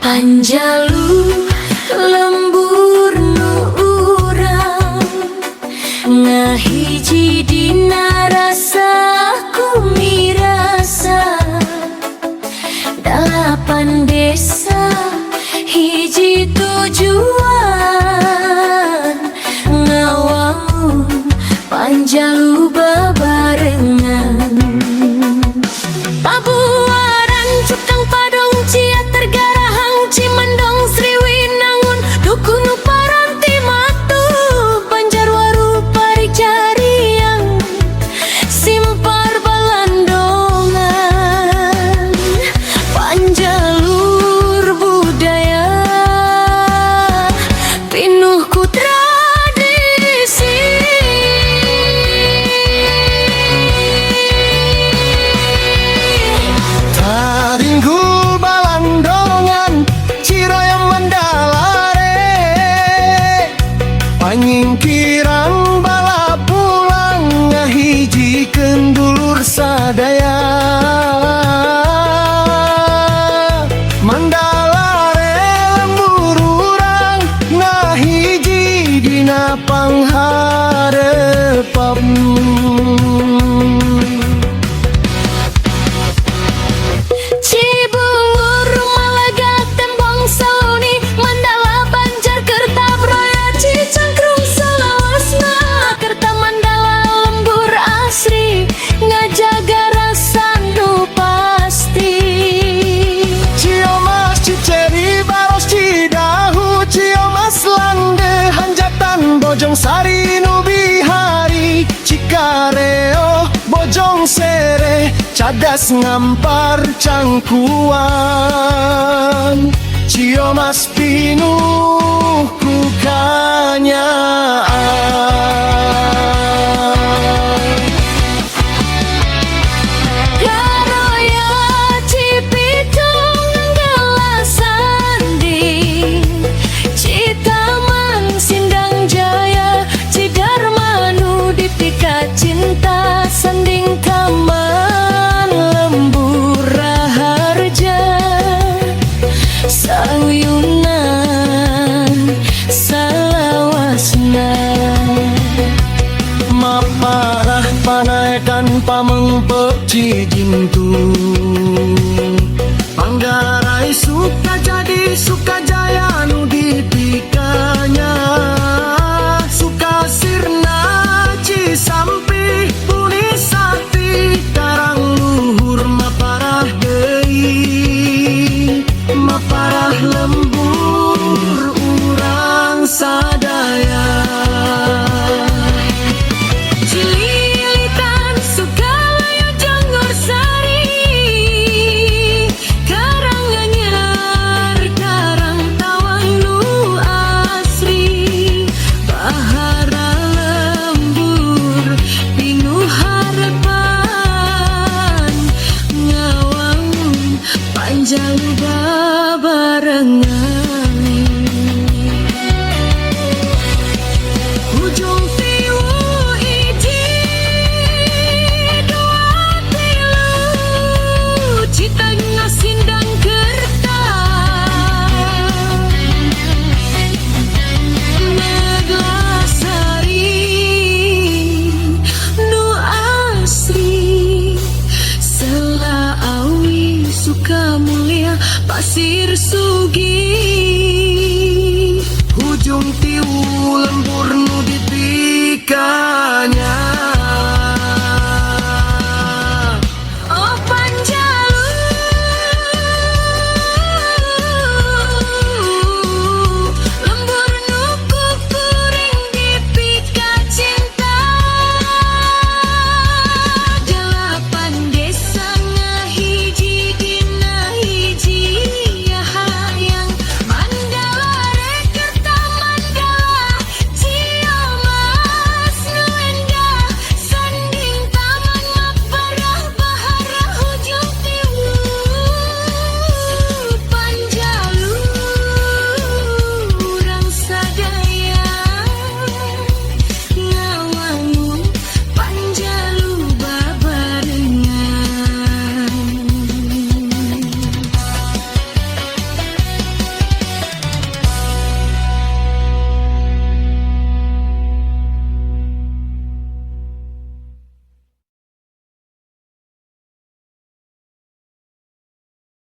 Panjalu lembur nu urang ngahiji dina rasa ku mirasa dalapan desa hiji tujuan ngawangun Panjalu babarengan Pabuaran Cukang Padong Cia Tergarahang Cimandong Sriwinangun Dukunu Paranti Matu Banjarwaru Paricariang Simpar Balandongan Panjalur budaya pinuh ku tradisi Taringgul Balandongan Ciroyam Mandalare Panyingkirang bala pulang ngahijikeun dulur sadaya Mandalare lembur urang ngahiji dina pangharepam Cibungur Malaga Tembong Saluni Mandala Banjar Kertabraya Cicangkrung Salawasna Kerta Mandala lembur asri ngajaga rasa nu pasti Ciomas Ciceri Baros Cidahu Ciomas Lande Hanjatan Bojong Sari Nubihari Cikareo Bojong Sere Cadas Ngampar Cangkuang Ciomas pinuh ku kanyaan Garoya Cipitung Gelasandi Citaman Sindang Jaya Cidarmanu Dipika Cinta Sanding Taman Lembur Raharja Sauyunan Salawasna Maparah panaikan pamengpek Cijintu Panggarai suka jadi suka jaya nu dipikanya Suka sirna Cisampi Punisati Karang luhur maparah deui Maparah lembur urang sadaya Cililitan Sukalaya Jonggor Sari Karanganyar Karang Tawang nu asri Bahara lembur pinuh harapan ngawangun Panjalu babarengan Ujung tiwu iji dua tilu Citengah Sindang Kerta Neglasari nu asri Selaawi Sukamulia Pasir Sugi